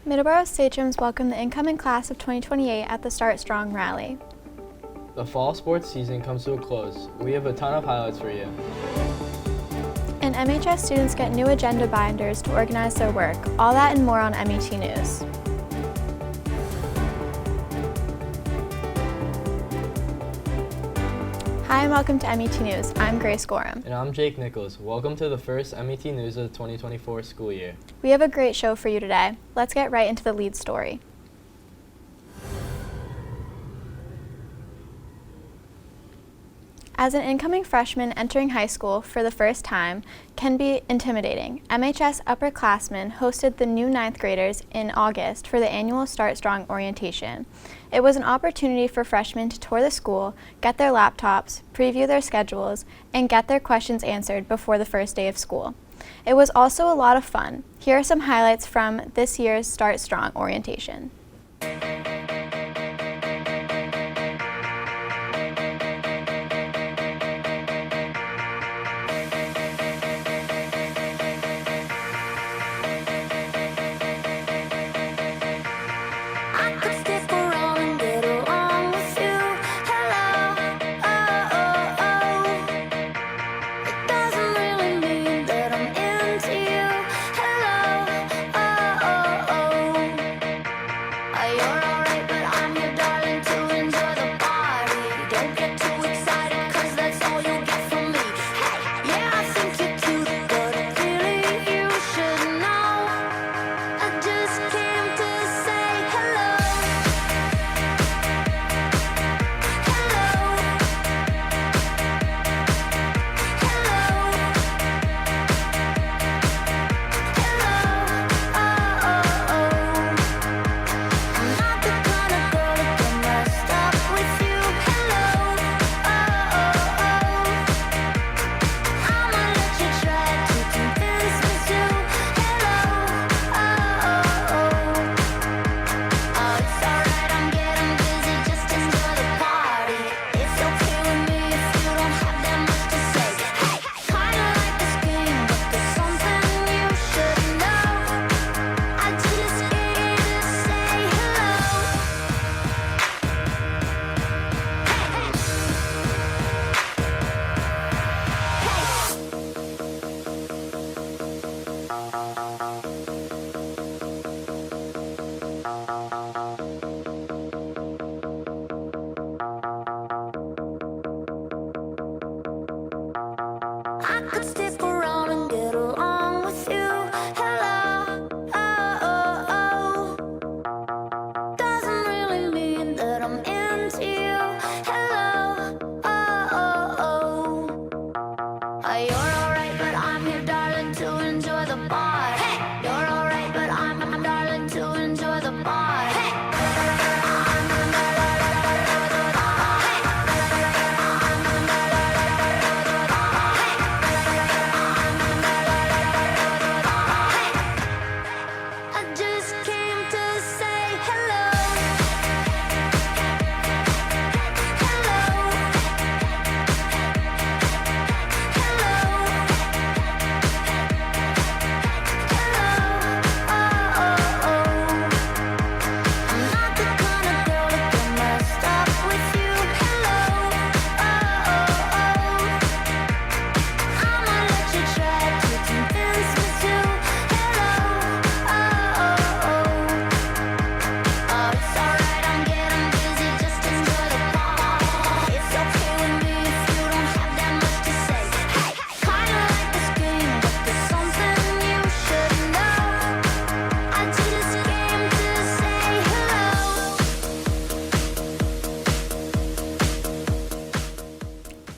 Middleborough Sachems welcomed the incoming class of 2028 at the Start Strong rally. The fall sports season comes to a close. We have a ton of highlights for you. And MHS students get new agenda binders to organize their work. All that and more on MET News. Hi and welcome to MET News. I'm Grace Gorham. And I'm Jake Nichols. Welcome to the first MET News of the 2024 school year. We have a great show for you today. Let's get right into the lead story. As an incoming freshman entering high school for the first time can be intimidating. MHS upperclassmen hosted the new 9th graders in August for the annual Start Strong orientation. It was an opportunity for freshmen to tour the school, get their laptops, preview their schedules, and get their questions answered before the first day of school. It was also a lot of fun. Here are some highlights from this year's Start Strong orientation.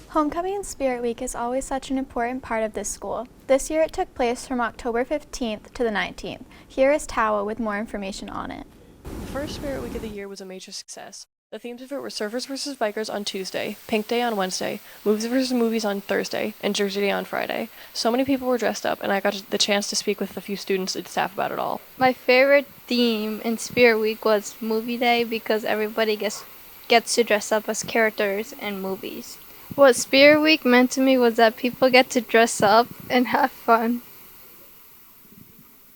Homecoming and Spirit Week is always such an important part of this school. This year it took place from October 15th to the 19th. Here is Tawa with more information on it. The first Spirit Week of the year was a major success. The themes of it were Surfers vs. Bikers on Tuesday, Pink Day on Wednesday, Movies vs. Movies on Thursday, and Jersey Day on Friday. So many people were dressed up, and I got the chance to speak with a few students and staff about it all. My favorite theme in Spirit Week was Movie Day because everybody gets to dress up as characters in movies. What Spirit Week meant to me was that people get to dress up and have fun.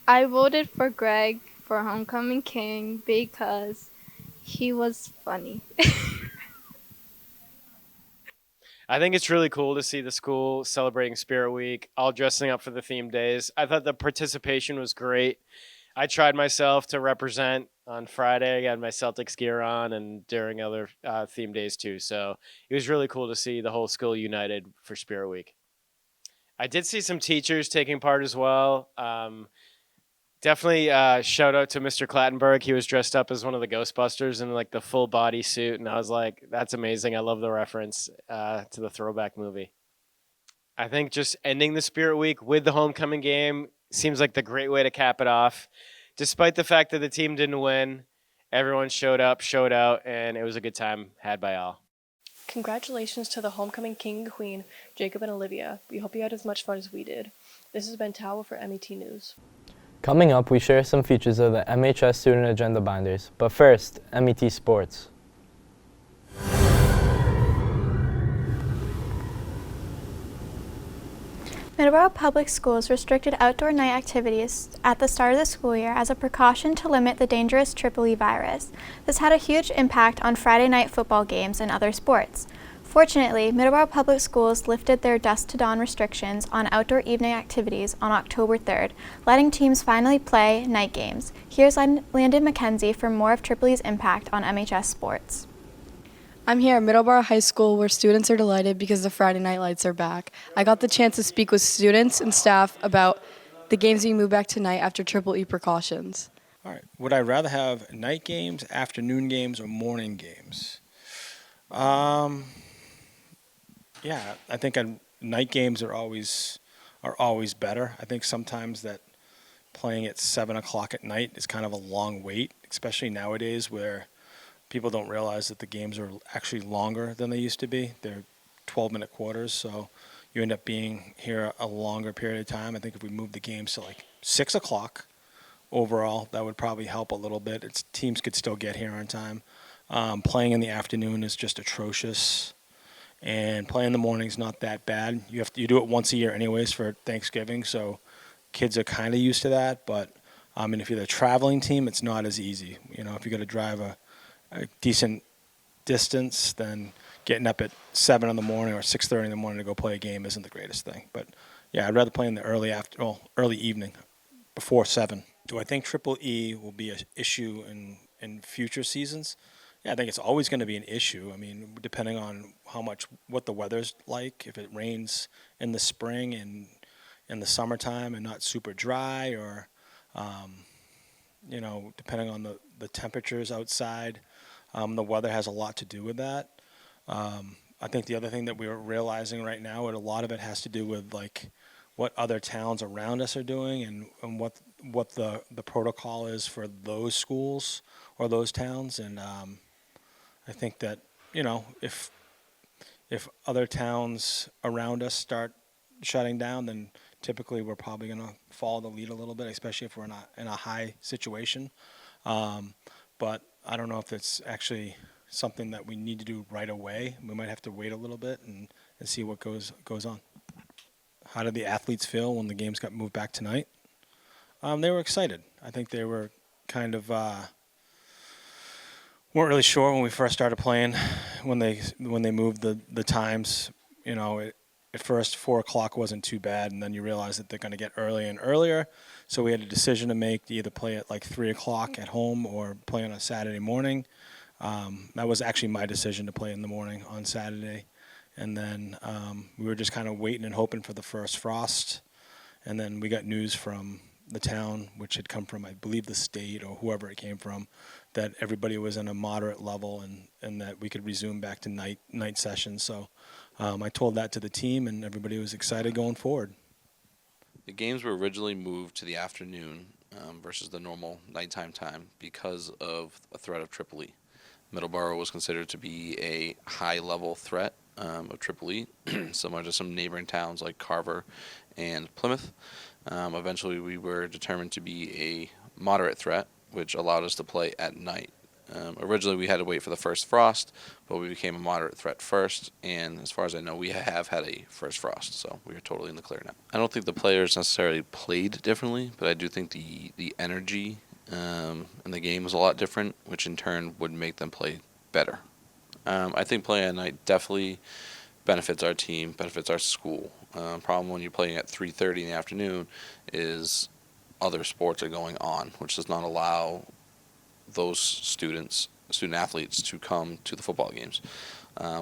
I voted for Greg for Homecoming King because he was funny. I think it's really cool to see the school celebrating Spirit Week, all dressing up for the theme days. I thought the participation was great. I tried myself to represent on Friday. I had my Celtics gear on and during other theme days too. So it was really cool to see the whole school united for Spirit Week. I did see some teachers taking part as well. Definitely shout out to Mr. Clattenburg. He was dressed up as one of the Ghostbusters in like the full body suit, and I was like, "That's amazing! I love the reference to the throwback movie." I think just ending the Spirit Week with the homecoming game seems like the great way to cap it off. Despite the fact that the team didn't win, everyone showed up, showed out, and it was a good time had by all. Congratulations to the homecoming king and queen, Jacob and Olivia. We hope you had as much fun as we did. This has been Tawa for MET News. Coming up, we share some features of the MHS Student Agenda Binders. But first, MET Sports. Middleborough Public Schools restricted outdoor night activities at the start of the school year as a precaution to limit the dangerous Triple E virus. This had a huge impact on Friday night football games and other sports. Fortunately, Middleborough Public Schools lifted their dusk to dawn restrictions on outdoor evening activities on October 3rd, letting teams finally play night games. Here's Landon McKenzie for more of Triple E's impact on MHS sports. I'm here at Middleborough High School where students are delighted because the Friday night lights are back. I got the chance to speak with students and staff about the games being moved back tonight after Triple E precautions. All right. Would I rather have night games, afternoon games, or morning games? Yeah, I think night games are always better. I think sometimes that playing at 7 o'clock at night is kind of a long wait, especially nowadays where people don't realize that the games are actually longer than they used to be. They're 12-minute quarters, so you end up being here a longer period of time. I think if we move the games to like 6 o'clock overall, that would probably help a little bit. Teams could still get here on time. Playing in the afternoon is just atrocious, and playing in the morning is not that bad. You do it once a year anyways for Thanksgiving, so kids are kind of used to that. But and if you're the traveling team, it's not as easy. You know, if you got to drive a decent distance, then getting up at 7 in the morning or 6:30 in the morning to go play a game isn't the greatest thing. But yeah, I'd rather play in the early evening before 7. Do I think Triple E will be an issue in future seasons? Yeah, I think it's always going to be an issue. I mean, depending on what the weather's like, if it rains in the spring and in the summertime and not super dry, or depending on the temperatures outside. The weather has a lot to do with that. I think the other thing that we're realizing right now, and a lot of it has to do with like what other towns around us are doing and what the protocol is for those schools or those towns. And I think that, if other towns around us start shutting down, then typically we're probably going to follow the lead a little bit, especially if we're in a high situation. But I don't know if it's actually something that we need to do right away. We might have to wait a little bit and see what goes on. How did the athletes feel when the games got moved back tonight? They were excited. I think they were kind of weren't really sure when we first started playing when they moved the times. At first 4 o'clock wasn't too bad, and then you realize that they're going to get earlier and earlier. So we had a decision to make to either play at like 3 o'clock at home or play on a Saturday morning. That was actually my decision to play in the morning on Saturday. And then we were just kind of waiting and hoping for the first frost. And then we got news from the town, which had come from, I believe, the state or whoever it came from, that everybody was in a moderate level and that we could resume back to night sessions. So I told that to the team, and everybody was excited going forward. The games were originally moved to the afternoon versus the normal nighttime time because of a threat of Triple E. Middleborough was considered to be a high-level threat of Triple E, similar to some neighboring towns like Carver and Plymouth. Eventually, we were determined to be a moderate threat, which allowed us to play at night. Originally, we had to wait for the first frost, but we became a moderate threat first, and as far as I know, we have had a first frost, so we are totally in the clear now. I don't think the players necessarily played differently, but I do think the energy and the game was a lot different, which in turn would make them play better. I think playing at night definitely benefits our team, benefits our school. Problem when you're playing at 3:30 in the afternoon is other sports are going on, which does not allow those student athletes to come to the football games.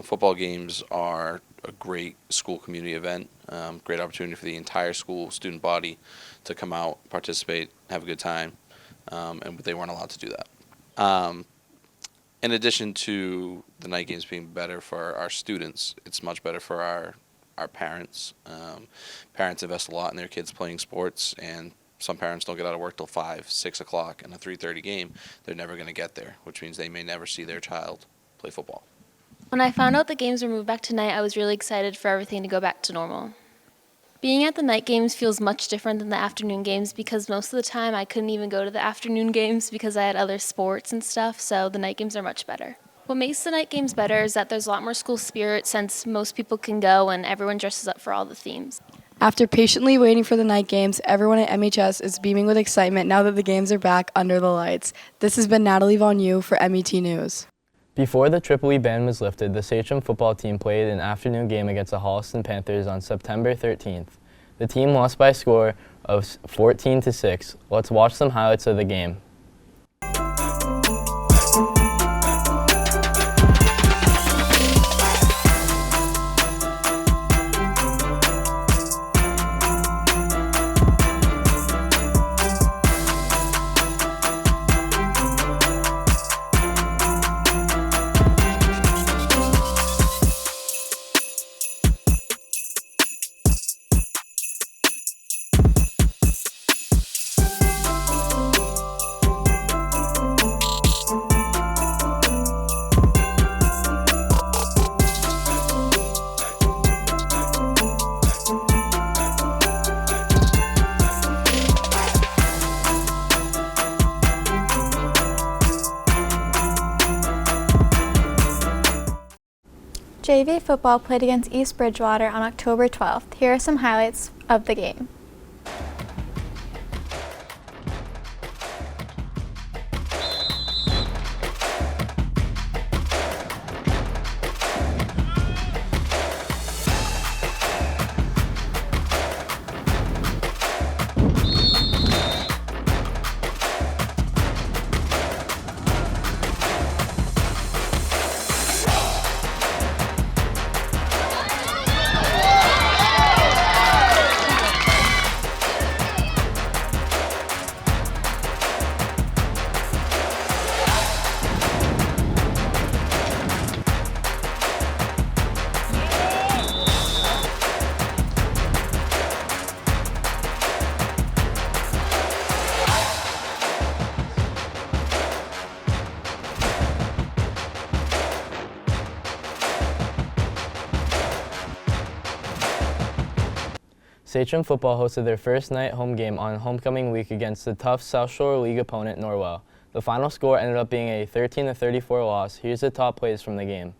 Football games are a great school community event, great opportunity for the entire school student body to come out, participate, have a good time, and they weren't allowed to do that. In addition to the night games being better for our students, it's much better for our parents. Parents invest a lot in their kids playing sports, and some parents don't get out of work till 5, 6 o'clock, and a 3:30 game, they're never going to get there, which means they may never see their child play football. When I found out the games were moved back tonight, I was really excited for everything to go back to normal. Being at the night games feels much different than the afternoon games because most of the time I couldn't even go to the afternoon games because I had other sports and stuff, so the night games are much better. What makes the night games better is that there's a lot more school spirit since most people can go and everyone dresses up for all the themes. After patiently waiting for the night games, everyone at MHS is beaming with excitement now that the games are back under the lights. This has been Natalie Von Yu for MET News. Before the Triple E ban was lifted, the Sachem football team played an afternoon game against the Holliston Panthers on September 13th. The team lost by a score of 14-6. Let's watch some highlights of the game. JV football played against East Bridgewater on October 12th. Here are some highlights of the game. Sachem football hosted their first night home game on homecoming week against the tough South Shore League opponent Norwell. The final score ended up being a 13-34 loss. Here's the top plays from the game.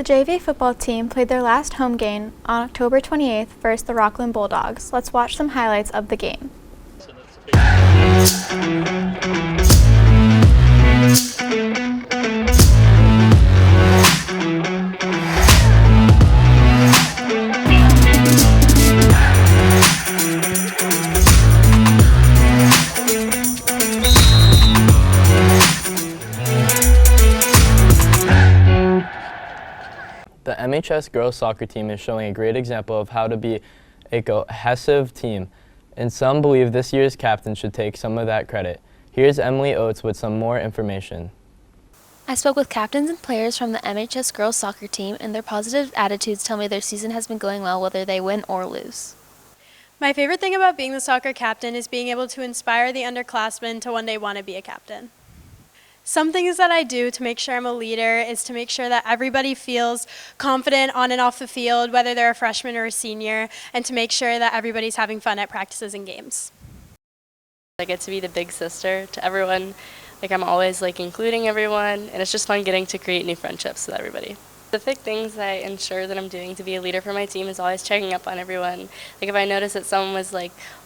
JV football team played their last home game on October 28th versus the Rockland Bulldogs. Let's watch some highlights of the game. The MHS girls soccer team is showing a great example of how to be a cohesive team, and some believe this year's captain should take some of that credit. Here's Emily Oates with some more information. I spoke with captains and players from the MHS girls soccer team, and their positive attitudes tell me their season has been going well whether they win or lose. My favorite thing about being the soccer captain is being able to inspire the underclassmen to one day want to be a captain. Some things that I do to make sure I'm a leader is to make sure that everybody feels confident on and off the field, whether they're a freshman or a senior, and to make sure that everybody's having fun at practices and games. I get to be the big sister to everyone. I'm always including everyone, and it's just fun getting to create new friendships with everybody. Specific things I ensure that I'm doing to be a leader for my team is always checking up on everyone. If I notice that someone was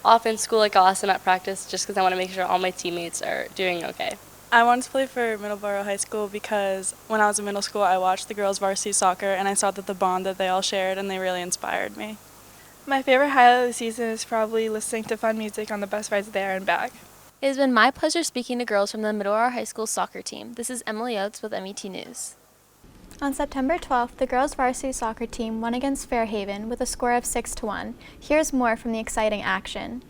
off in school, I'll ask them at practice just because I want to make sure all my teammates are doing okay. I wanted to play for Middleborough High School because when I was in middle school, I watched the girls varsity soccer and I saw that the bond that they all shared, and they really inspired me. My favorite highlight of the season is probably listening to fun music on the bus rides there and back. It has been my pleasure speaking to girls from the Middleborough High School soccer team. This is Emily Oates with MET News. On September 12th, the girls' varsity soccer team won against Fairhaven with a score of 6-1. Here's more from the exciting action.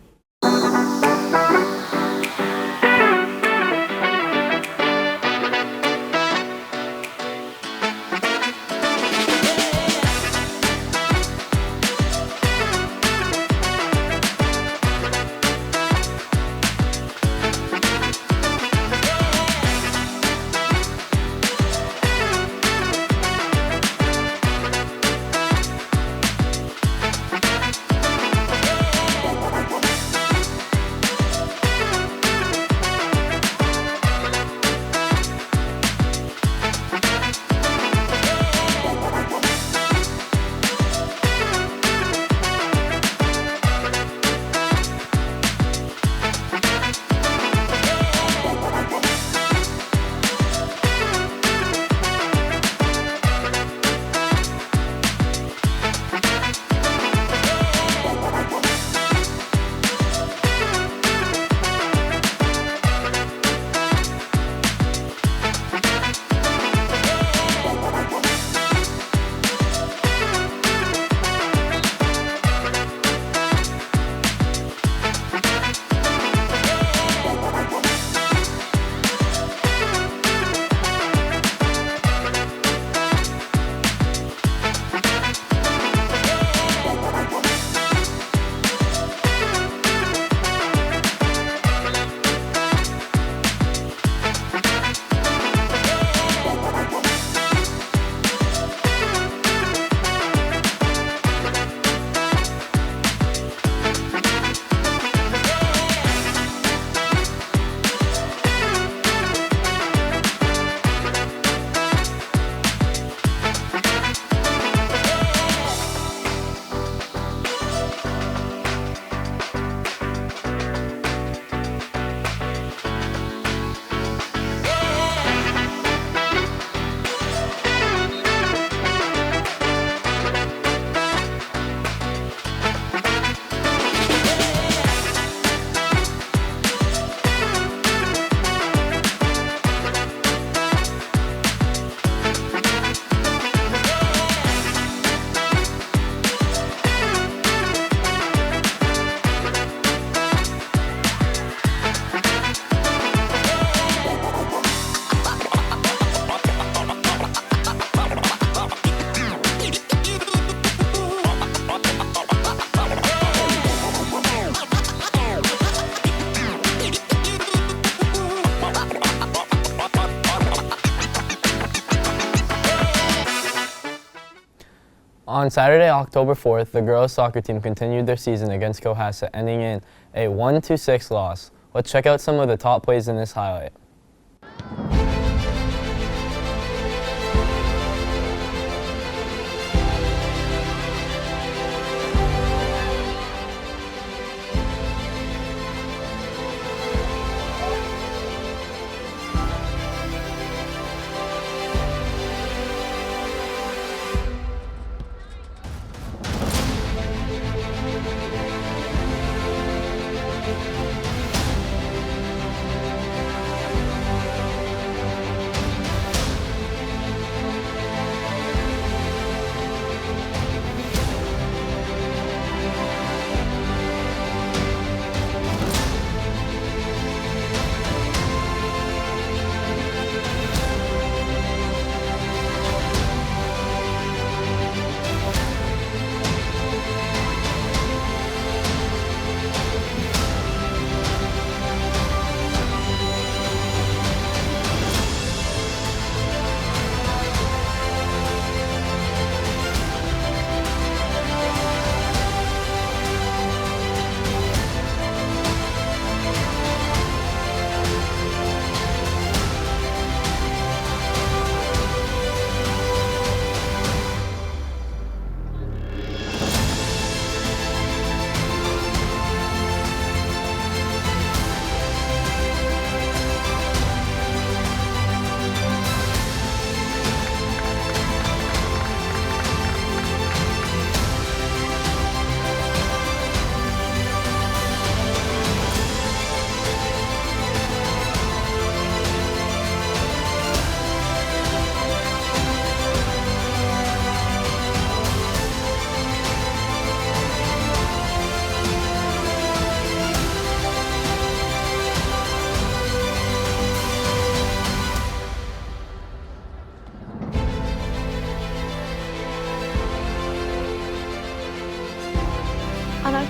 On Saturday, October 4th, the girls' soccer team continued their season against Cohasset, ending in a 1-6 loss. Let's check out some of the top plays in this highlight.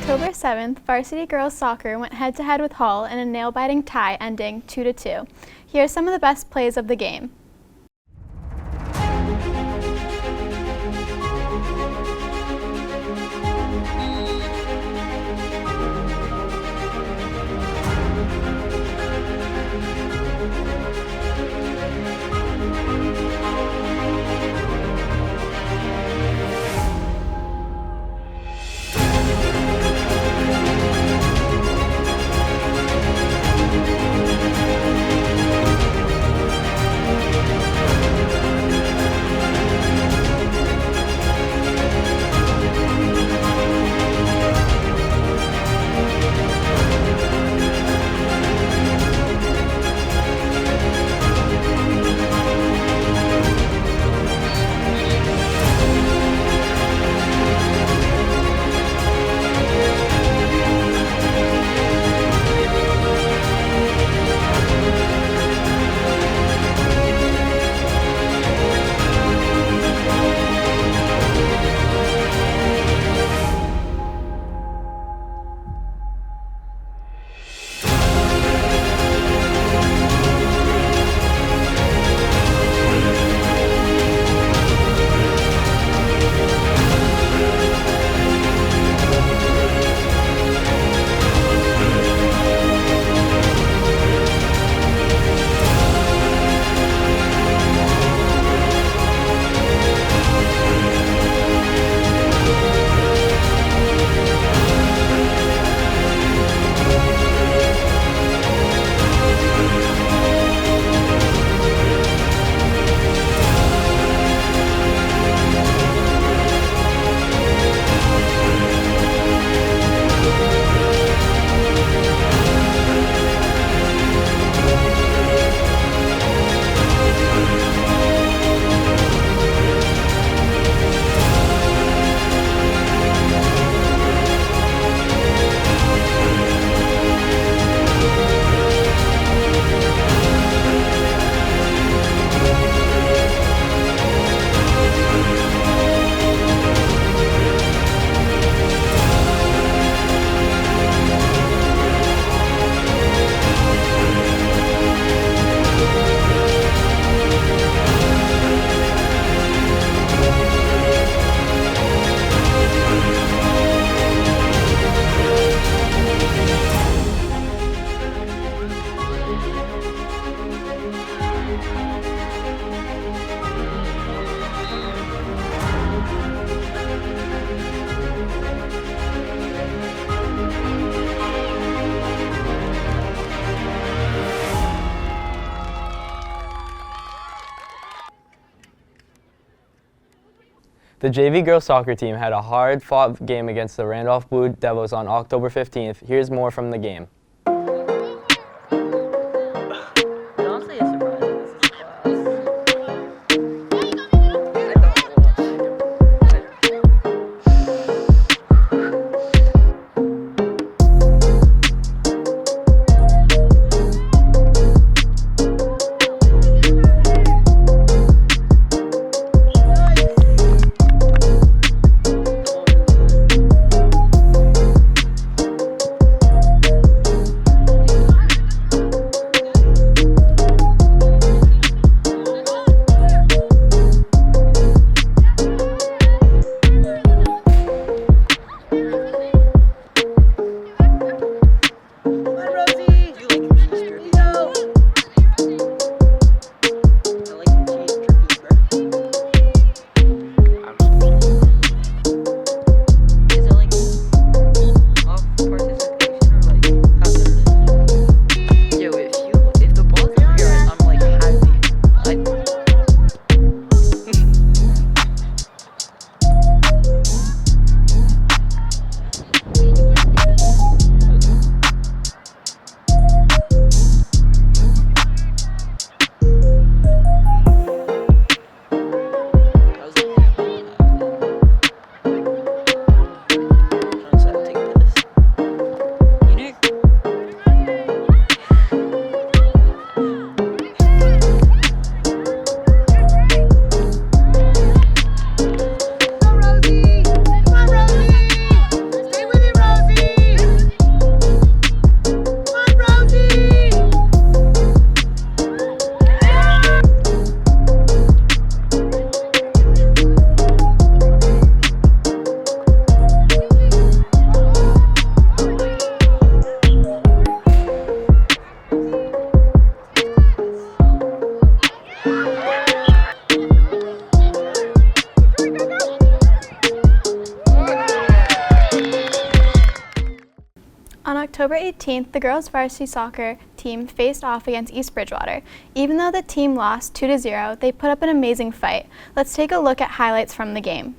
October 7th, varsity girls soccer went head-to-head with Hull in a nail-biting tie ending 2-2. Here are some of the best plays of the game. The JV girls soccer team had a hard-fought game against the Randolph Blue Devils on October 15th. Here's more from the game. October 18th, the girls varsity soccer team faced off against East Bridgewater. Even though the team lost 2-0, they put up an amazing fight. Let's take a look at highlights from the game.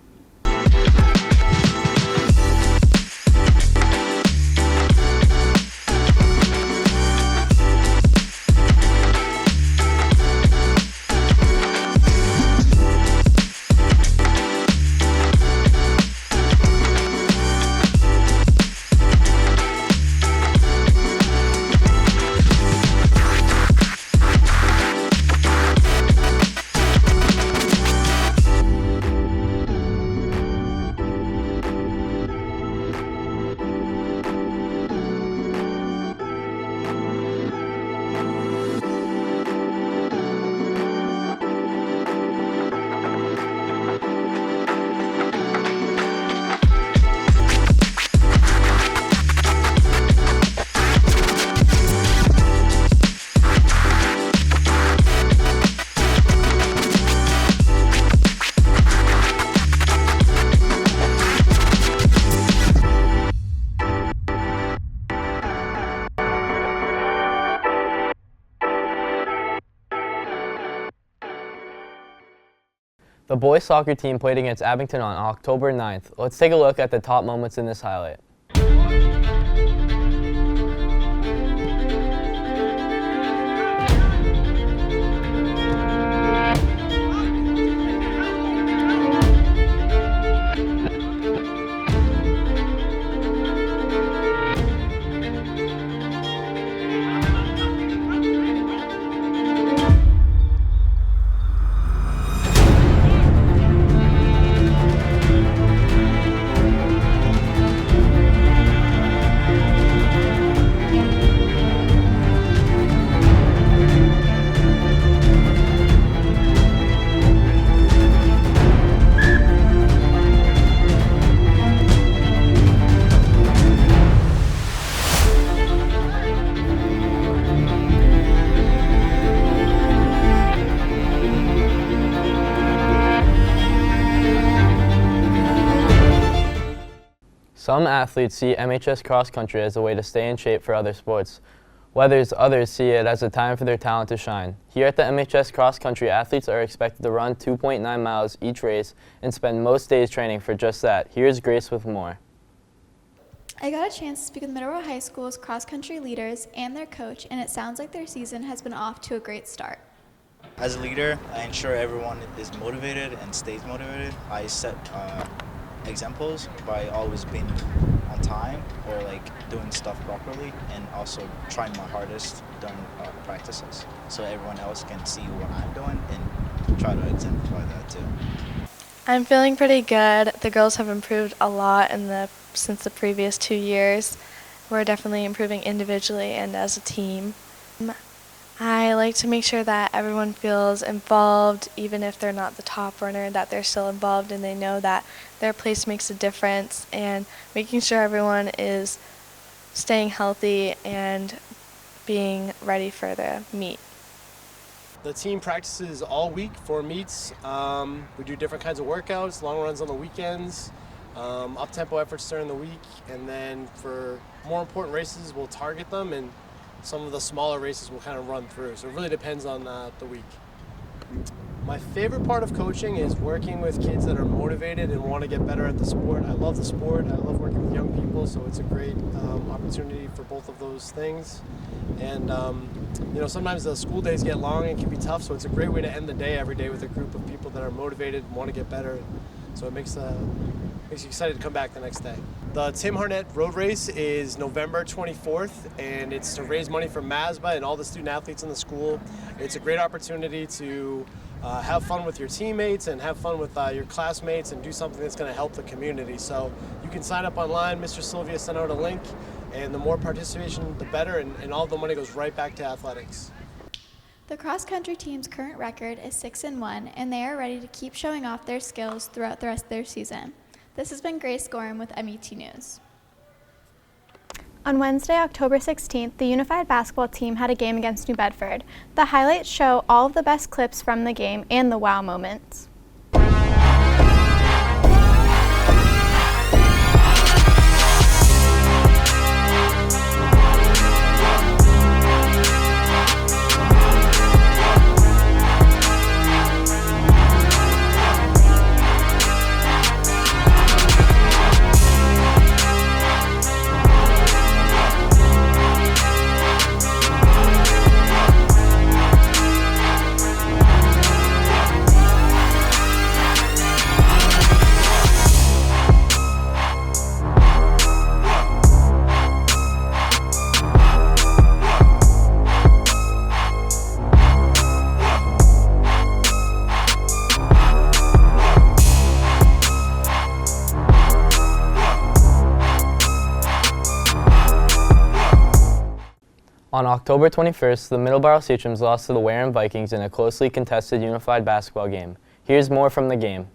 The boys soccer team played against Abington on October 9th. Let's take a look at the top moments in this highlight. Some athletes see MHS cross country as a way to stay in shape for other sports, whereas others see it as a time for their talent to shine. Here at the MHS cross country, athletes are expected to run 2.9 miles each race and spend most days training for just that. Here's Grace with more. I got a chance to speak with Middleborough High School's cross-country leaders and their coach, and it sounds like their season has been off to a great start. As a leader, I ensure everyone is motivated and stays motivated. I set examples by always being on time or doing stuff properly, and also trying my hardest during practices, so everyone else can see what I'm doing and try to exemplify that too. I'm feeling pretty good. The girls have improved a lot since the previous 2 years. We're definitely improving individually and as a team. I like to make sure that everyone feels involved, even if they're not the top runner, that they're still involved and they know that their place makes a difference, and making sure everyone is staying healthy and being ready for the meet. The team practices all week for meets. We do different kinds of workouts, long runs on the weekends, up-tempo efforts during the week, and then for more important races, we'll target them, and some of the smaller races we'll kind of run through. So it really depends on the week. My favorite part of coaching is working with kids that are motivated and want to get better at the sport. I love the sport. I love working with young people, so it's a great opportunity for both of those things. And sometimes the school days get long and can be tough, so it's a great way to end the day every day with a group of people that are motivated and want to get better. So it makes you excited to come back the next day. The Tim Harnett Road Race is November 24th, and it's to raise money for MASBA and all the student athletes in the school. It's a great opportunity to have fun with your teammates and have fun with your classmates and do something that's going to help the community. So you can sign up online. Mr. Sylvia sent out a link, and the more participation, the better, and all the money goes right back to athletics. The cross-country team's current record is 6-1, and they are ready to keep showing off their skills throughout the rest of their season. This has been Grace Gorham with MET News. On Wednesday, October 16th, the Unified basketball team had a game against New Bedford. The highlights show all of the best clips from the game and the wow moments. On October 21st, the Middleborough Sachems lost to the Wareham Vikings in a closely contested unified basketball game. Here's more from the game.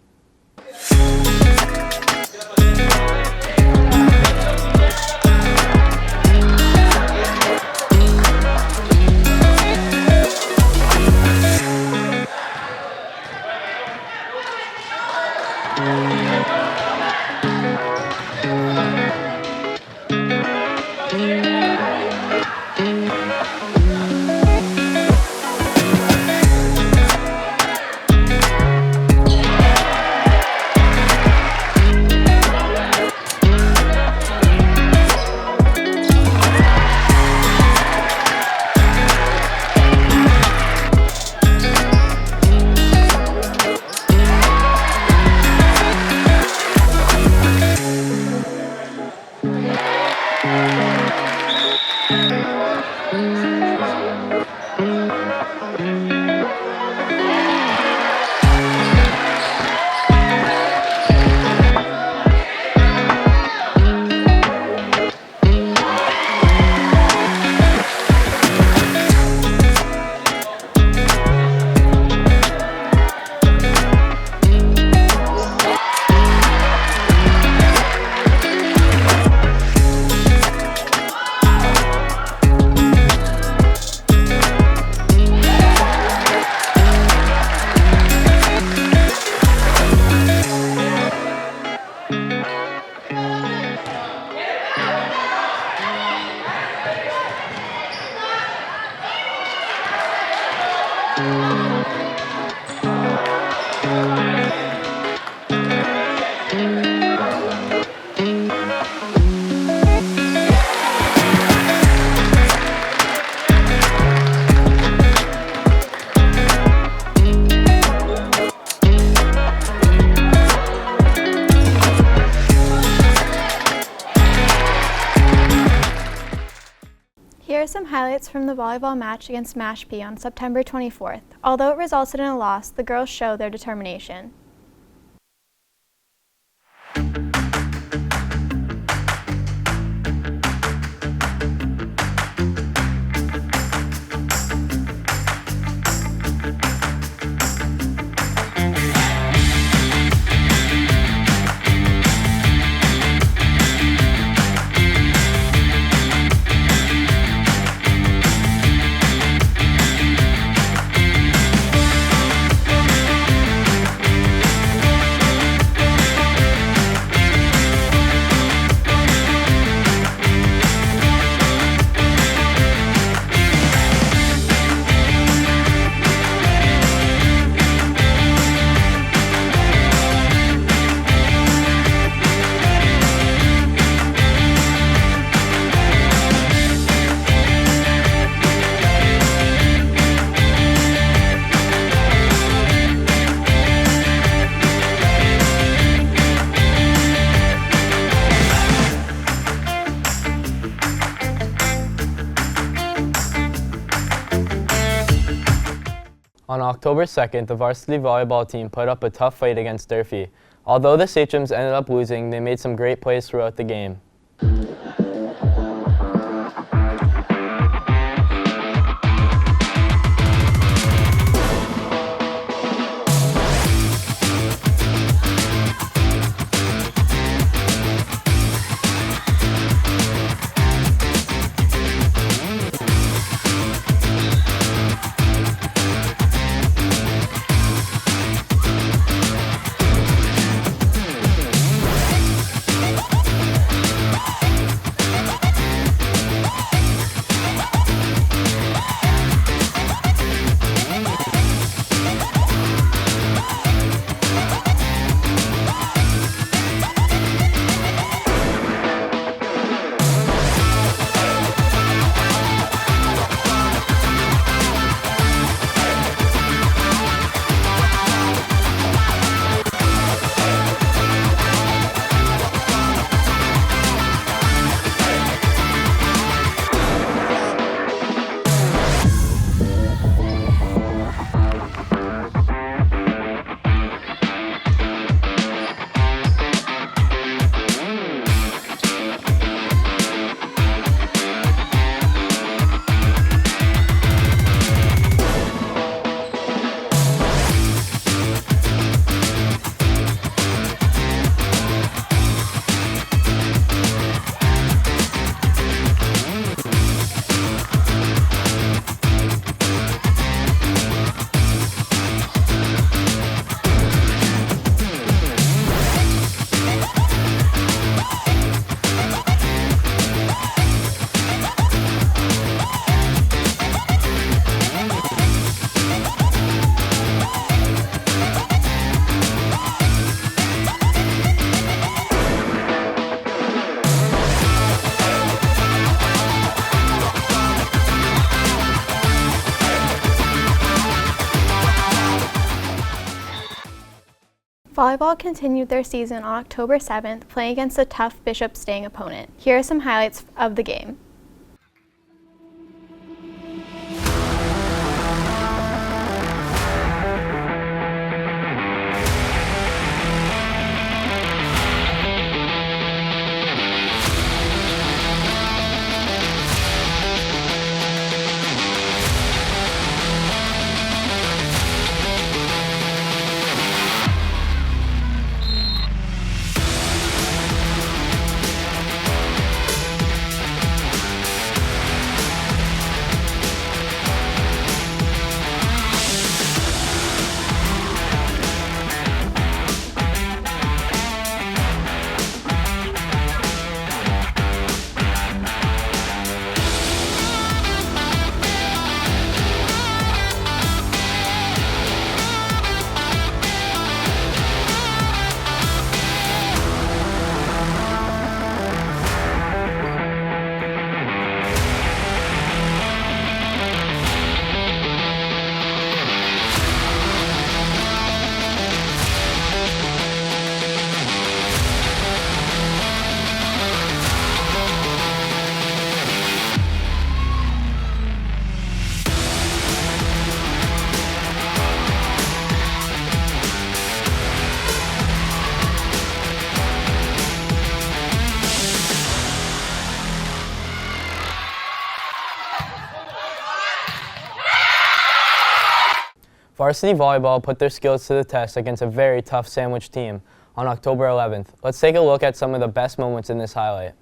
Here are some highlights from the volleyball match against Mashpee on September 24th. Although it resulted in a loss, the girls show their determination. On October 2nd, the varsity volleyball team put up a tough fight against Durfee. Although the Sachems ended up losing, they made some great plays throughout the game. Volleyball continued their season on October 7th, playing against a tough Bishop Stang opponent. Here are some highlights of the game. Varsity volleyball put their skills to the test against a very tough Sandwich team on October 11th. Let's take a look at some of the best moments in this highlight.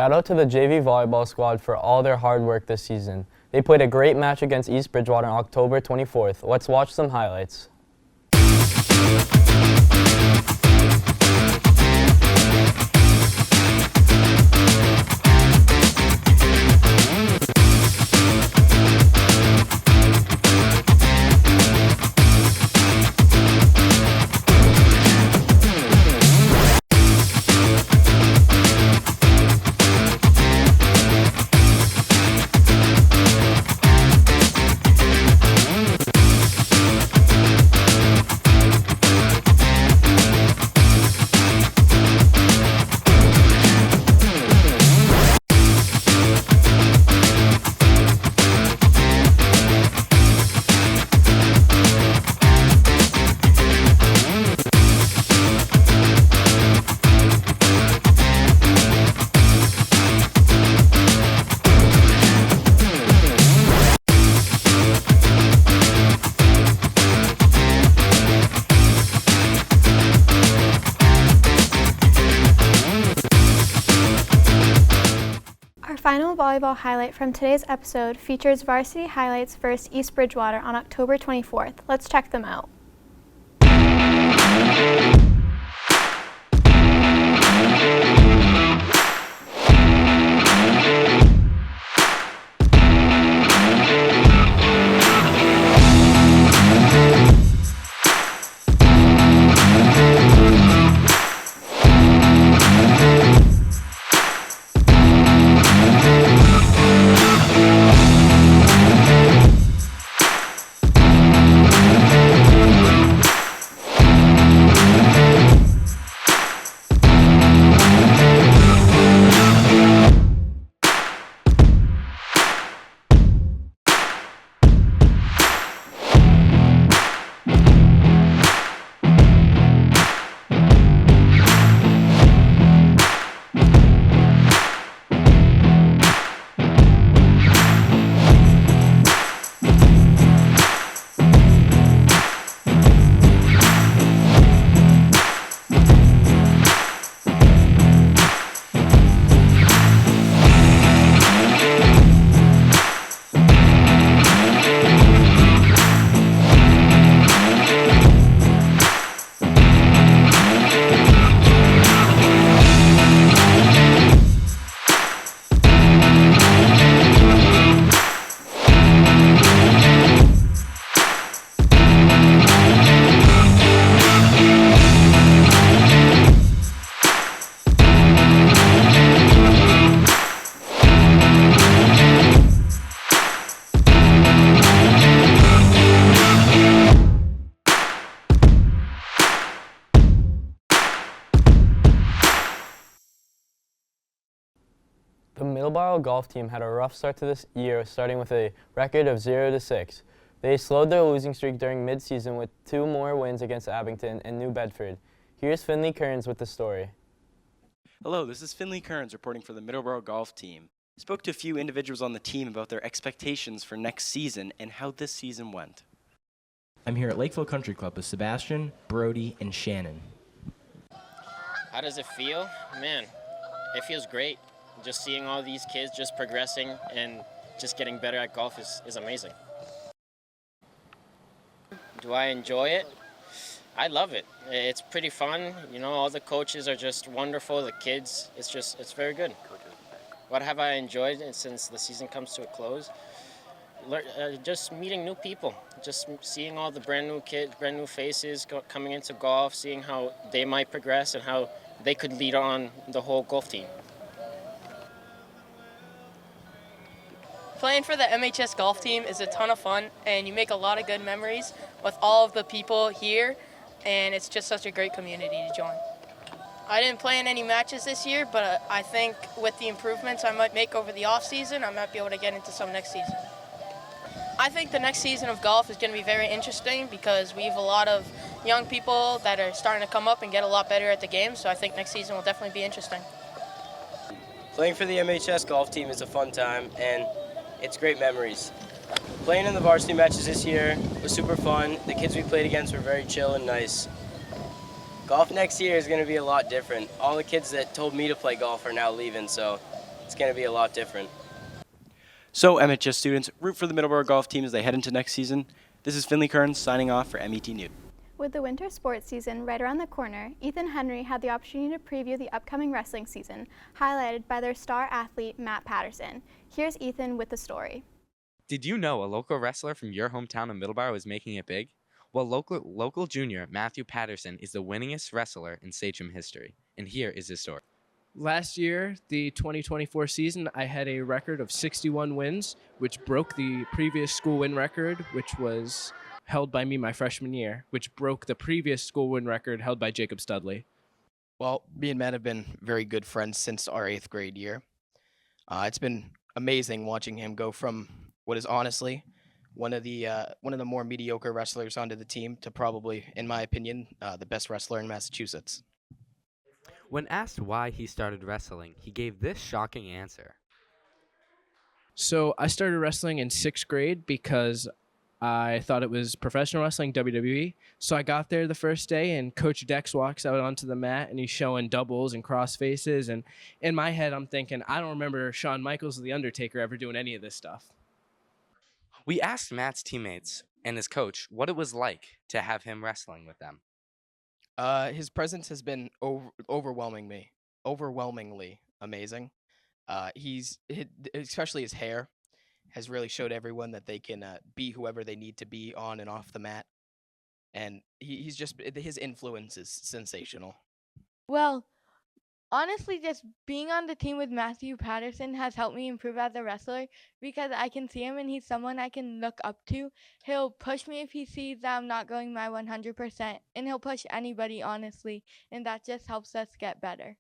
Shout out to the JV volleyball squad for all their hard work this season. They played a great match against East Bridgewater on October 24th. Let's watch some highlights. volleyball highlight from today's episode features Varsity Highlights versus East Bridgewater on October 24th. Let's check them out. The Middleborough golf team had a rough start to this year, starting with a record of 0-6. They slowed their losing streak during mid-season with 2 more wins against Abington and New Bedford. Here's Finley Kearns with the story. Hello, this is Finley Kearns reporting for the Middleborough golf team. I spoke to a few individuals on the team about their expectations for next season and how this season went. I'm here at Lakeville Country Club with Sebastian, Brody, and Shannon. How does it feel? Man, it feels great. Just seeing all these kids just progressing and just getting better at golf is amazing. Do I enjoy it? I love it. It's pretty fun. You know, all the coaches are just wonderful. The kids, it's very good. What have I enjoyed since the season comes to a close? Just meeting new people, just seeing all the brand new kids, brand new faces coming into golf, seeing how they might progress and how they could lead on the whole golf team. Playing for the MHS golf team is a ton of fun, and you make a lot of good memories with all of the people here, and it's just such a great community to join. I didn't play in any matches this year, but I think with the improvements I might make over the off season, I might be able to get into some next season. I think the next season of golf is going to be very interesting because we have a lot of young people that are starting to come up and get a lot better at the game, so I think next season will definitely be interesting. Playing for the MHS golf team is a fun time, and it's great memories. Playing in the varsity matches this year was super fun. The kids we played against were very chill and nice. Golf next year is going to be a lot different. All the kids that told me to play golf are now leaving, so it's going to be a lot different. So, MHS students, root for the Middleborough golf team as they head into next season. This is Finley Kearns signing off for MET News. With the winter sports season right around the corner, Ethan Henry had the opportunity to preview the upcoming wrestling season, highlighted by their star athlete, Matt Patterson. Here's Ethan with the story. Did you know a local wrestler from your hometown of Middleborough is making it big? Well, local junior Matthew Patterson is the winningest wrestler in Sachem history, and here is his story. Last year, the 2024 season, I had a record of 61 wins, which broke the previous school win record, which was held by me my freshman year, which broke the previous school win record held by Jacob Studley. Well, me and Matt have been very good friends since our 8th grade year. It's been amazing watching him go from what is honestly one of the more mediocre wrestlers onto the team to probably, in my opinion, the best wrestler in Massachusetts. When asked why he started wrestling, he gave this shocking answer. So I started wrestling in 6th grade because I thought it was professional wrestling, WWE. So I got there the first day, and Coach Dex walks out onto the mat, and he's showing doubles and cross faces. And in my head, I'm thinking, I don't remember Shawn Michaels or The Undertaker ever doing any of this stuff. We asked Matt's teammates and his coach what it was like to have him wrestling with them. His presence has been overwhelmingly amazing. Especially his hair has really showed everyone that they can be whoever they need to be on and off the mat. And his influence is sensational. Well, honestly, just being on the team with Matthew Patterson has helped me improve as a wrestler because I can see him and he's someone I can look up to. He'll push me if he sees that I'm not going my 100%, and he'll push anybody, honestly, and that just helps us get better.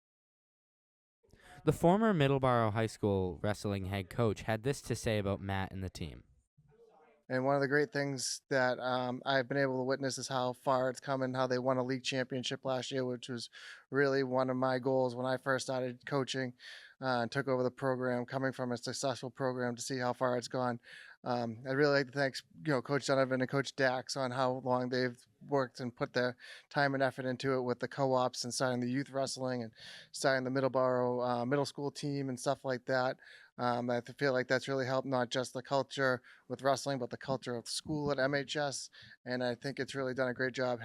The former Middleborough High School wrestling head coach had this to say about Matt and the team. And one of the great things that I've been able to witness is how far it's come and how they won a league championship last year, which was really one of my goals when I first started coaching and took over the program, coming from a successful program to see how far it's gone. I'd really like to thank Coach Donovan and Coach Dax on how long they've worked and put their time and effort into it with the co-ops and starting the youth wrestling and starting the Middleborough middle school team and stuff like that. I feel like that's really helped not just the culture with wrestling, but the culture of school at MHS. And I think it's really done a great job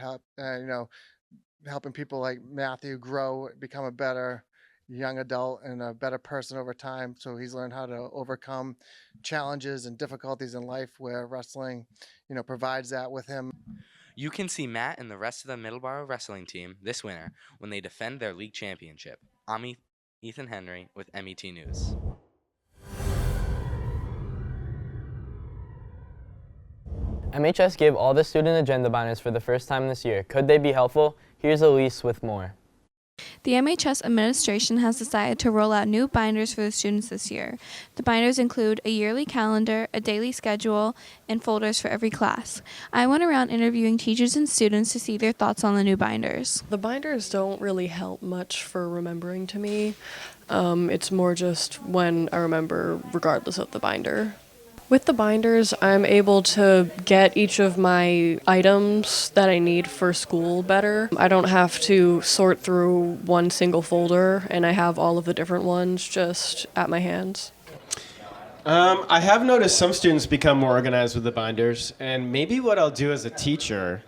helping people like Matthew grow, become a better young adult and a better person over time. So he's learned how to overcome challenges and difficulties in life where wrestling, provides that with him. You can see Matt and the rest of the Middleborough wrestling team this winter when they defend their league championship. I'm Ethan Henry with MET News. MHS gave all the student agenda binders for the first time this year. Could they be helpful? Here's Elise with more. The MHS administration has decided to roll out new binders for the students this year. The binders include a yearly calendar, a daily schedule, and folders for every class. I went around interviewing teachers and students to see their thoughts on the new binders. The binders don't really help much for remembering to me. It's more just when I remember regardless of the binder. With the binders, I'm able to get each of my items that I need for school better. I don't have to sort through one single folder, and I have all of the different ones just at my hands. I have noticed some students become more organized with the binders, and maybe what I'll do as a teacher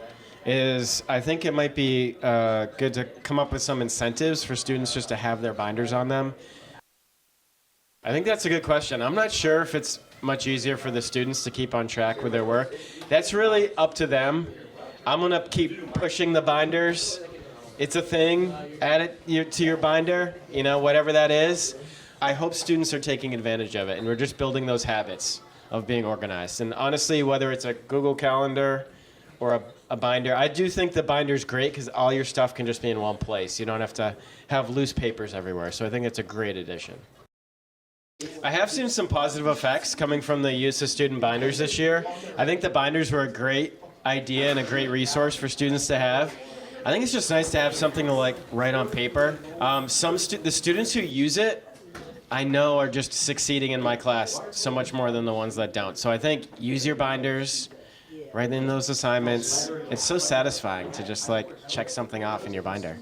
is I think it might be good to come up with some incentives for students just to have their binders on them. I think that's a good question. I'm not sure if it's much easier for the students to keep on track with their work. That's really up to them. I'm going to keep pushing the binders. It's a thing. Add it to your binder, whatever that is. I hope students are taking advantage of it, and we're just building those habits of being organized. And honestly, whether it's a Google Calendar or a binder, I do think the binder's great because all your stuff can just be in one place. You don't have to have loose papers everywhere. So I think it's a great addition. I have seen some positive effects coming from the use of student binders this year. I think the binders were a great idea and a great resource for students to have. I think it's just nice to have something to write on paper. The students who use it, I know, are just succeeding in my class so much more than the ones that don't. So I think use your binders, write in those assignments. It's so satisfying to just check something off in your binder.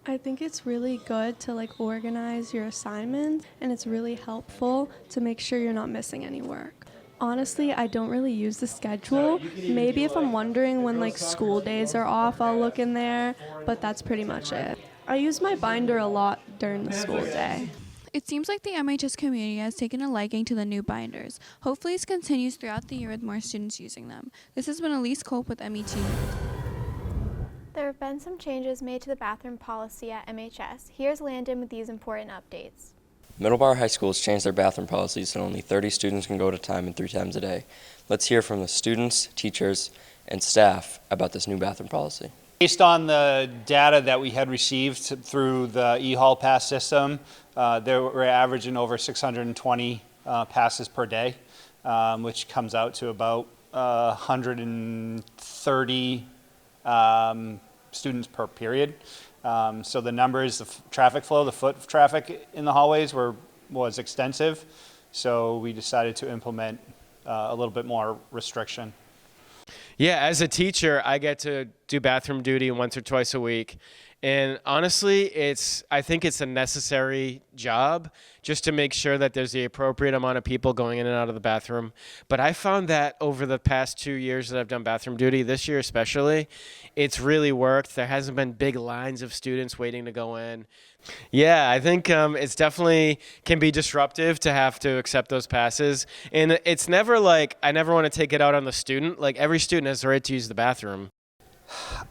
I think it's really good to organize your assignments, and it's really helpful to make sure you're not missing any work. Honestly, I don't really use the schedule. Maybe if I'm wondering when school days are off, I'll look in there, but that's pretty much it. I use my binder a lot during the school day. It seems like the MHS community has taken a liking to the new binders. Hopefully this continues throughout the year with more students using them. This has been Elise Cope with MET. There have been some changes made to the bathroom policy at MHS. Here's Landon with these important updates. Middleborough High School has changed their bathroom policies so only 30 students can go at a time and 3 times a day. Let's hear from the students, teachers, and staff about this new bathroom policy. Based on the data that we had received through the e-hall pass system, we're averaging over 620 passes per day, which comes out to about 130 students per period. So the numbers, the traffic flow, the foot traffic in the hallways was extensive. So we decided to implement a little bit more restriction. Yeah, as a teacher, I get to do bathroom duty once or twice a week. And honestly, I think it's a necessary job just to make sure that there's the appropriate amount of people going in and out of the bathroom. But I found that over the past 2 years that I've done bathroom duty, this year especially, it's really worked. There hasn't been big lines of students waiting to go in. Yeah, I think it's definitely can be disruptive to have to accept those passes. And it's never like I never want to take it out on the student. Like every student has the right to use the bathroom.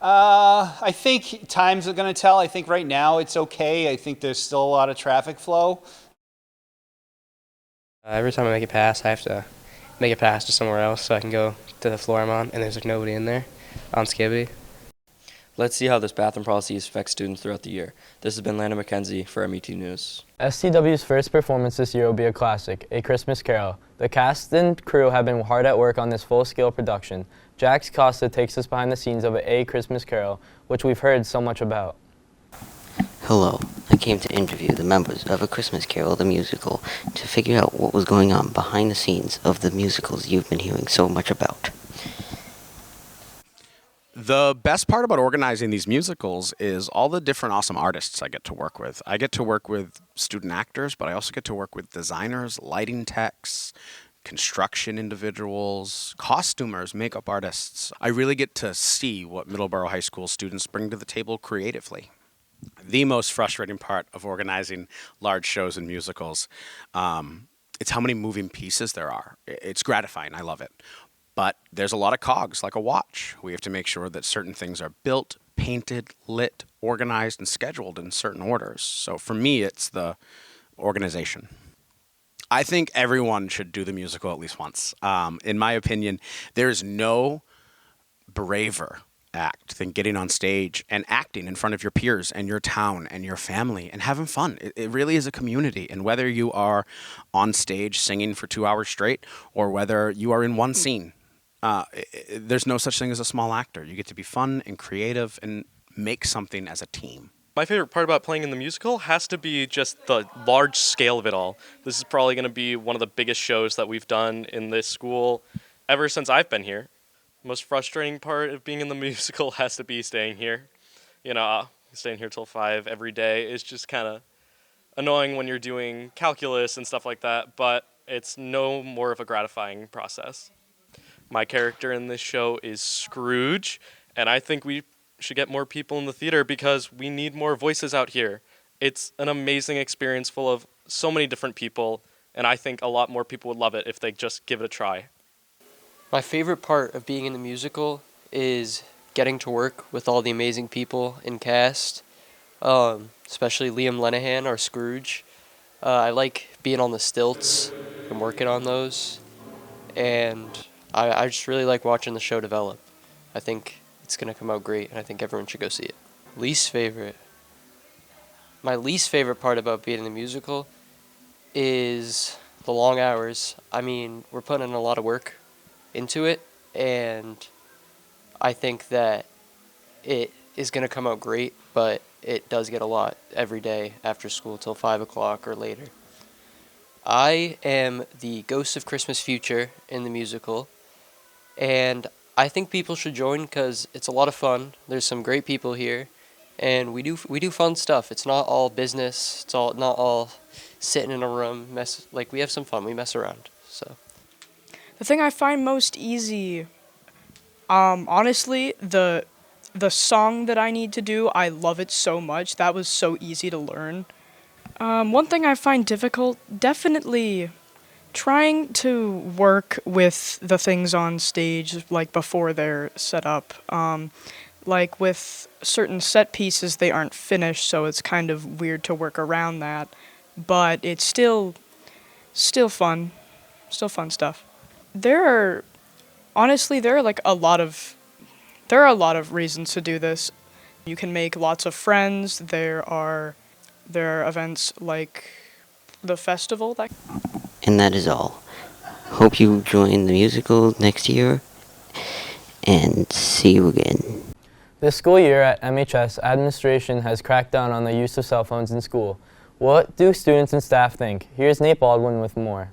I think times are going to tell. I think right now it's okay. I think there's still a lot of traffic flow. Every time I make a pass, I have to make a pass to somewhere else so I can go to the floor I'm on, and there's like nobody in there on Skibbity. Let's see how this bathroom policy affects students throughout the year. This has been Landon McKenzie for MET News. STW's first performance this year will be a classic, A Christmas Carol. The cast and crew have been hard at work on this full-scale production. Jax Costa takes us behind the scenes of A Christmas Carol, which we've heard so much about. Hello, I came to interview the members of A Christmas Carol, the musical, to figure out what was going on behind the scenes of the musicals you've been hearing so much about. The best part about organizing these musicals is all the different awesome artists I get to work with. I get to work with student actors, but I also get to work with designers, lighting techs, construction individuals, costumers, makeup artists. I really get to see what Middleborough High School students bring to the table creatively. The most frustrating part of organizing large shows and musicals, it's how many moving pieces there are. It's gratifying. I love it. But there's a lot of cogs, like a watch. We have to make sure that certain things are built, painted, lit, organized, and scheduled in certain orders. So for me, it's the organization. I think everyone should do the musical at least once. In my opinion, there's no braver act than getting on stage and acting in front of your peers and your town and your family and having fun. It really is a community. And whether you are on stage singing for 2 hours straight or whether you are in one scene, there's no such thing as a small actor. You get to be fun and creative and make something as a team. My favorite part about playing in the musical has to be just the large scale of it all. This is probably going to be one of the biggest shows that we've done in this school ever since I've been here. Most frustrating part of being in the musical has to be staying here. You know, staying here till 5 every day is just kind of annoying when you're doing calculus and stuff like that, but it's no more of a gratifying process. My character in this show is Scrooge, and I think we should get more people in the theater because we need more voices out here. It's an amazing experience full of so many different people, and I think a lot more people would love it if they just give it a try. My favorite part of being in the musical is getting to work with all the amazing people in cast, especially Liam Lenahan, our Scrooge. I like being on the stilts and working on those, and I just really like watching the show develop. I think it's going to come out great, and I think everyone should go see it. Least favorite. My least favorite part about being in the musical is the long hours. I mean, we're putting in a lot of work into it, and I think that it is going to come out great, but it does get a lot every day after school till 5 o'clock or later. I am the Ghost of Christmas Future in the musical, and I think people should join because it's a lot of fun. There's some great people here, and we do fun stuff. It's not all business. It's not all sitting in a room. We have some fun. We mess around. So the thing I find most easy, honestly, the song that I need to do, I love it so much. That was so easy to learn. One thing I find difficult, definitely trying to work with the things on stage, like before they're set up. Like with certain set pieces, they aren't finished, so it's kind of weird to work around that. But it's still fun. Still fun stuff. There are a lot of reasons to do this. You can make lots of friends. There are events like the festival that. And that is all. Hope you join the musical next year, and see you again. This school year at MHS, administration has cracked down on the use of cell phones in school. What do students and staff think? Here's Nate Baldwin with more.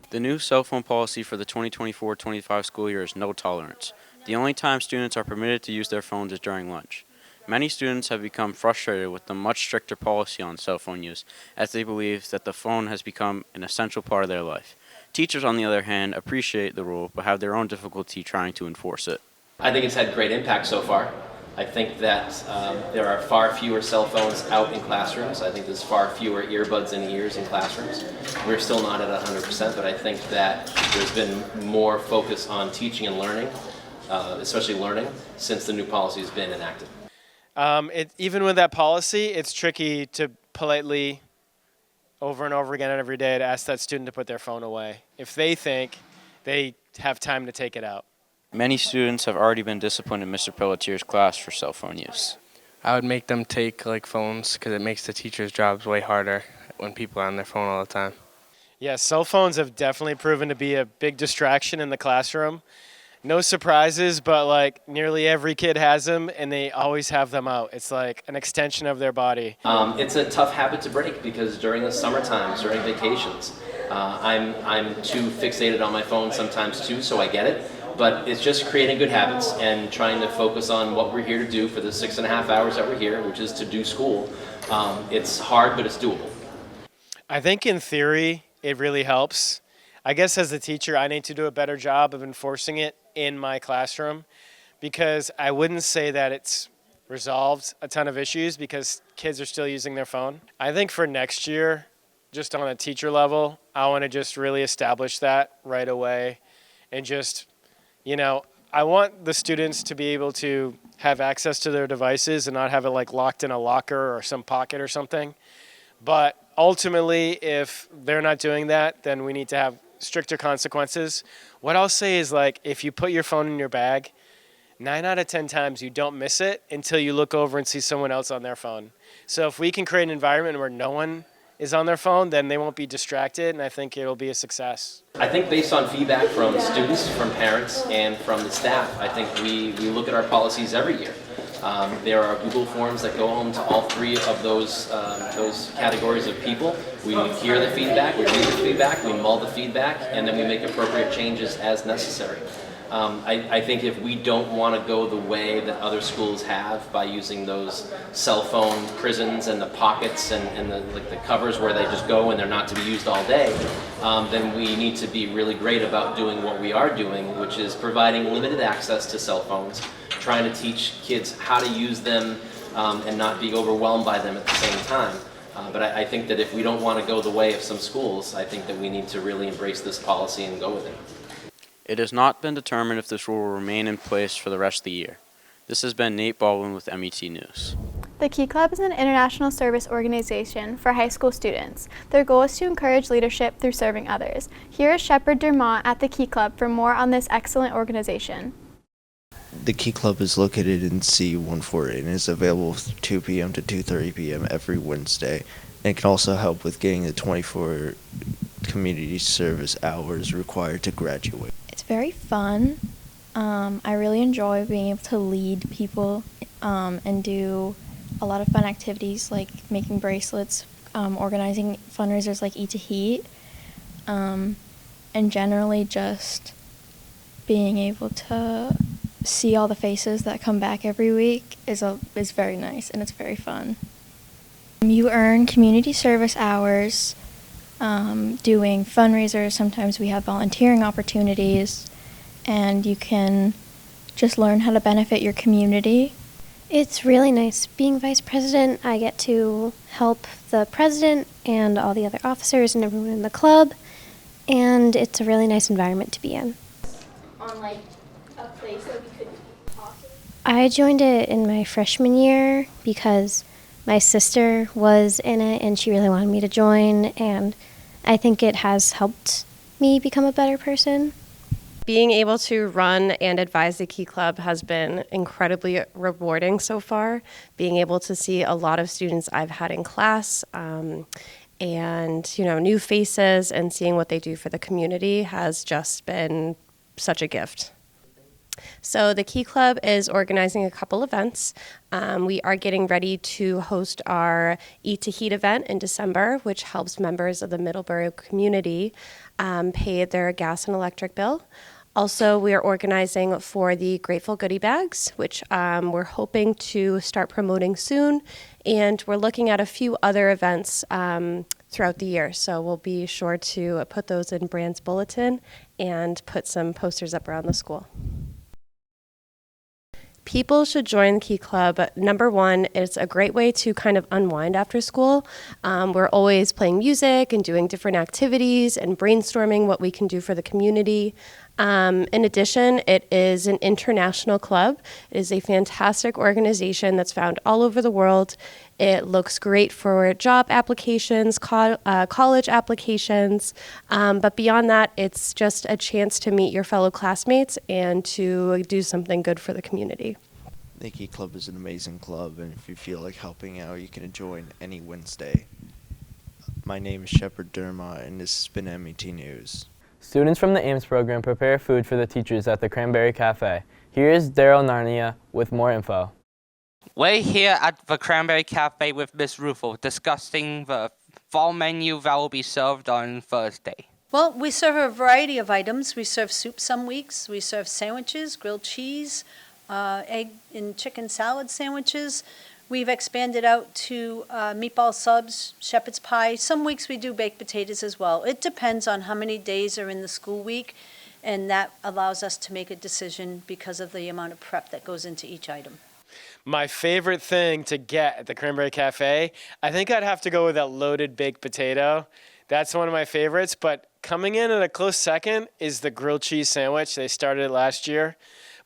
The new cell phone policy for the 2024-25 school year is no tolerance. The only time students are permitted to use their phones is during lunch. Many students have become frustrated with the much stricter policy on cell phone use, as they believe that the phone has become an essential part of their life. Teachers, on the other hand, appreciate the rule, but have their own difficulty trying to enforce it. I think it's had great impact so far. I think that there are far fewer cell phones out in classrooms. I think there's far fewer earbuds in ears in classrooms. We're still not at 100%, but I think that there's been more focus on teaching and learning, especially learning, since the new policy has been enacted. Even with that policy, it's tricky to politely, over and over again and every day, to ask that student to put their phone away if they think they have time to take it out. Many students have already been disciplined in Mr. Pelletier's class for cell phone use. I would make them take phones because it makes the teachers' jobs way harder when people are on their phone all the time. Yeah, cell phones have definitely proven to be a big distraction in the classroom. No surprises, but nearly every kid has them, and they always have them out. It's like an extension of their body. It's a tough habit to break because during the summer times, during vacations, I'm too fixated on my phone sometimes too, so I get it. But it's just creating good habits and trying to focus on what we're here to do for the 6.5 hours that we're here, which is to do school. It's hard, but it's doable. I think in theory, it really helps. I guess as a teacher, I need to do a better job of enforcing it in my classroom because I wouldn't say that it's resolved a ton of issues because kids are still using their phone. I think for next year, just on a teacher level, I want to just really establish that right away and just, I want the students to be able to have access to their devices and not have it locked in a locker or some pocket or something. But ultimately, if they're not doing that, then we need to have stricter consequences. What I'll say is if you put your phone in your bag, 9 out of 10 times you don't miss it until you look over and see someone else on their phone. So if we can create an environment where no one is on their phone, then they won't be distracted, and I think it'll be a success. I think based on feedback from students, from parents, and from the staff, I think we look at our policies every year. There are Google forms that go home to all 3 of those categories of people. We hear the feedback, we read the feedback, we mull the feedback, and then we make appropriate changes as necessary. I think if we don't want to go the way that other schools have by using those cell phone prisons and the pockets and the covers where they just go and they're not to be used all day, then we need to be really great about doing what we are doing, which is providing limited access to cell phones, trying to teach kids how to use them and not be overwhelmed by them at the same time. But I think that if we don't want to go the way of some schools, I think that we need to really embrace this policy and go with it. It has not been determined if this rule will remain in place for the rest of the year. This has been Nate Baldwin with MET News. The Key Club is an international service organization for high school students. Their goal is to encourage leadership through serving others. Here is Shepard Dermont at the Key Club for more on this excellent organization. The Key Club is located in C148 and is available from 2 p.m. to 2:30 p.m. every Wednesday. And it can also help with getting the 24 community service hours required to graduate. It's very fun. I really enjoy being able to lead people and do a lot of fun activities like making bracelets, organizing fundraisers like Eat to Heat, and generally just being able to see all the faces that come back every week is very nice and it's very fun. You earn community service hours doing fundraisers. Sometimes we have volunteering opportunities, and you can just learn how to benefit your community. It's really nice. Being vice president, I get to help the president and all the other officers and everyone in the club, and it's a really nice environment to be in. On a place that we could possibly... I joined it in my freshman year because my sister was in it and she really wanted me to join, and I think it has helped me become a better person. Being able to run and advise the Key Club has been incredibly rewarding so far. Being able to see a lot of students I've had in class and new faces and seeing what they do for the community has just been such a gift. So the Key Club is organizing a couple events. We are getting ready to host our Eat to Heat event in December, which helps members of the Middleborough community pay their gas and electric bill. Also, we are organizing for the Grateful Goodie Bags, which we're hoping to start promoting soon. And we're looking at a few other events throughout the year. So we'll be sure to put those in Brand's bulletin and put some posters up around the school. People should join the Key Club. Number one, it's a great way to kind of unwind after school. We're always playing music and doing different activities and brainstorming what we can do for the community. In addition, it is an international club. It is a fantastic organization that's found all over the world. It looks great for job applications, college applications, but beyond that, it's just a chance to meet your fellow classmates and to do something good for the community. The Key Club is an amazing club, and if you feel like helping out, you can join any Wednesday. My name is Shepard Dermott, and this has been MET News. Students from the Ames program prepare food for the teachers at the Cranberry Cafe. Here is Daryl Narnia with more info. We're here at the Cranberry Cafe with Miss Ruffo discussing the fall menu that will be served on Thursday. Well, we serve a variety of items. We serve soup some weeks. We serve sandwiches, grilled cheese, egg and chicken salad sandwiches. We've expanded out to meatball subs, shepherd's pie. Some weeks we do baked potatoes as well. It depends on how many days are in the school week, and that allows us to make a decision because of the amount of prep that goes into each item. My favorite thing to get at the Cranberry Cafe, I think I'd have to go with that loaded baked potato. That's one of my favorites, but coming in at a close second is the grilled cheese sandwich. They started it last year.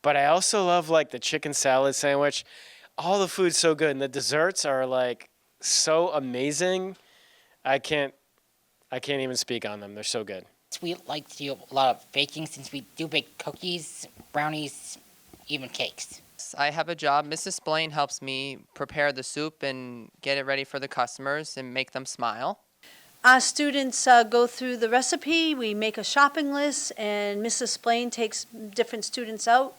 But I also love like the chicken salad sandwich. All the food's so good, and the desserts are like so amazing. I can't even speak on them. They're so good. We like to do a lot of baking since we do bake cookies, brownies, even cakes. I have a job. Mrs. Blaine helps me prepare the soup and get it ready for the customers and make them smile. Our students go through the recipe. We make a shopping list, and Mrs. Blaine takes different students out.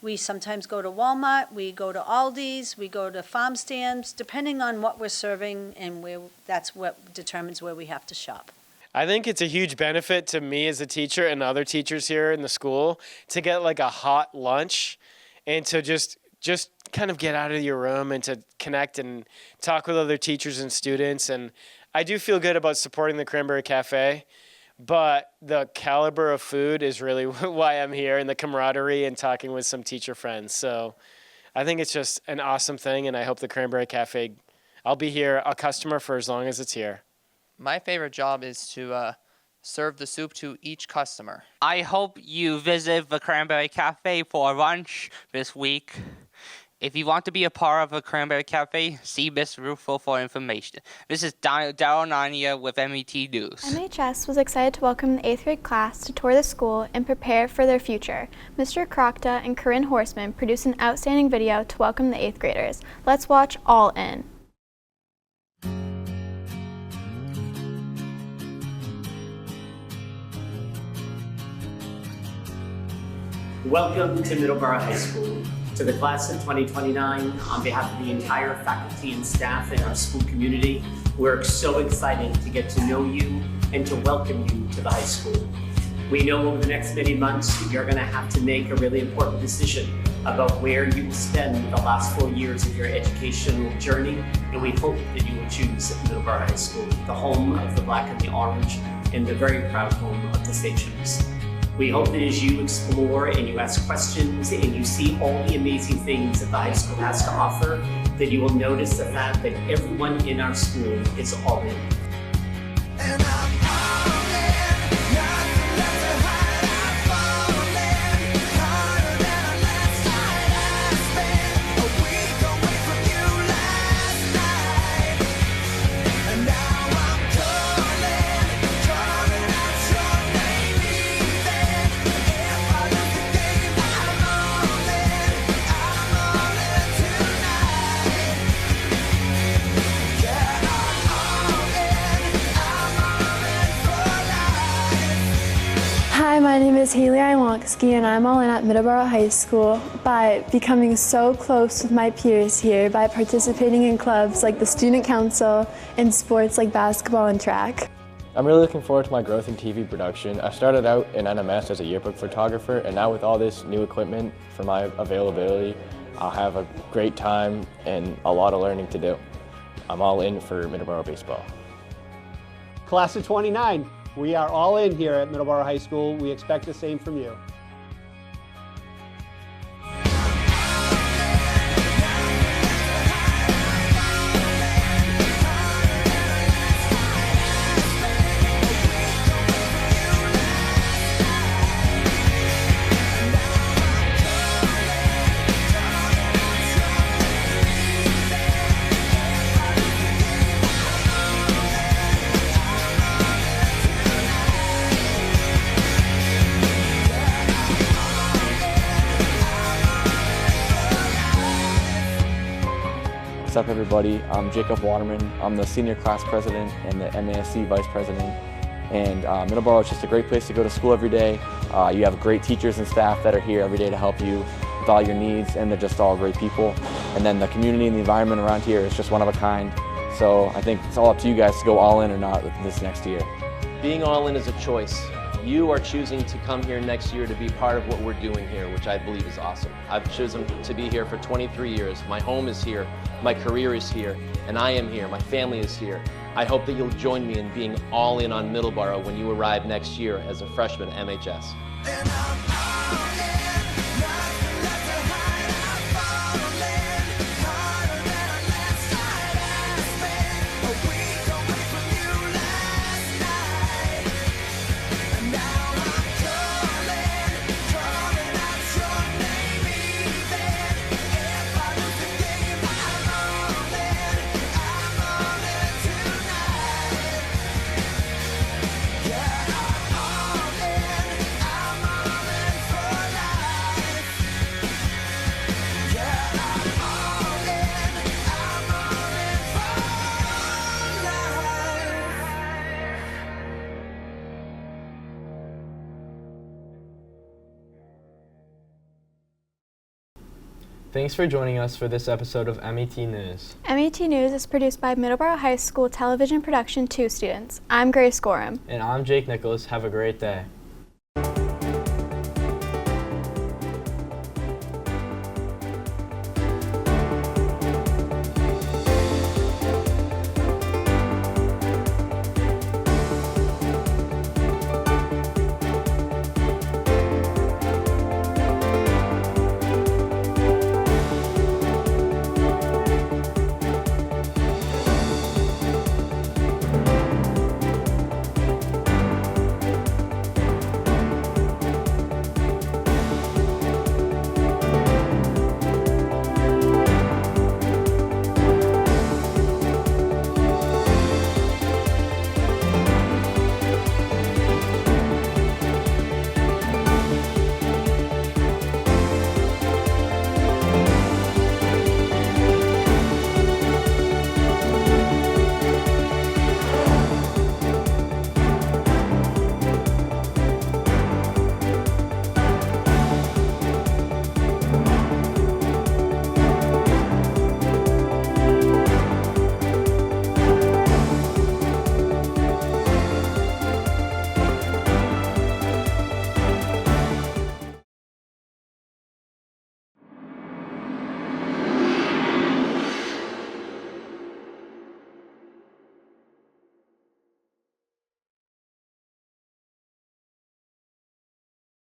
We sometimes go to Walmart, we go to Aldi's, we go to farm stands, depending on what we're serving, and that's what determines where we have to shop. I think it's a huge benefit to me as a teacher and other teachers here in the school to get like a hot lunch and to just kind of get out of your room and to connect and talk with other teachers and students. And I do feel good about supporting the Cranberry Cafe. But the caliber of food is really why I'm here, and the camaraderie and talking with some teacher friends. So I think it's just an awesome thing, and I hope the Cranberry Cafe, I'll be here, a customer for as long as it's here. My favorite job is to serve the soup to each customer. I hope you visit the Cranberry Cafe for lunch this week. If you want to be a part of the Cranberry Cafe, see Miss Ruffo for information. This is Daryl Narnia with MET News. MHS was excited to welcome the 8th grade class to tour the school and prepare for their future. Mr. Krokta and Corinne Horseman produced an outstanding video to welcome the 8th graders. Let's watch All In. Welcome to Middleborough High School. To the class of 2029, on behalf of the entire faculty and staff in our school community, we're so excited to get to know you and to welcome you to the high school. We know over the next many months, you're gonna have to make a really important decision about where you will spend the last 4 years of your educational journey, and we hope that you will choose Middleborough High School, the home of the black and the orange, and the very proud home of the Stations. We hope that as you explore and you ask questions and you see all the amazing things that the high school has to offer, that you will notice the fact that everyone in our school is all in. Hi, my name is Haley Iwanski, and I'm all in at Middleborough High School by becoming so close with my peers here by participating in clubs like the Student Council and sports like basketball and track. I'm really looking forward to my growth in TV production. I started out in NMS as a yearbook photographer, and now with all this new equipment for my availability, I'll have a great time and a lot of learning to do. I'm all in for Middleborough baseball. Class of 29, we are all in here at Middleborough High School. We expect the same from you. What's up, everybody? I'm Jacob Waterman. I'm the senior class president and the MASC vice president. And Middleborough is just a great place to go to school every day. You have great teachers and staff that are here every day to help you with all your needs, and they're just all great people. And then the community and the environment around here is just one of a kind. So I think it's all up to you guys to go all in or not this next year. Being all in is a choice. You are choosing to come here next year to be part of what we're doing here, which I believe is awesome. I've chosen to be here for 23 years. My home is here, my career is here, and I am here. My family is here. I hope that you'll join me in being all in on Middleborough when you arrive next year as a freshman MHS. Thanks for joining us for this episode of MET News. MET News is produced by Middleborough High School Television Production 2 students. I'm Grace Gorham. And I'm Jake Nicholas. Have a great day.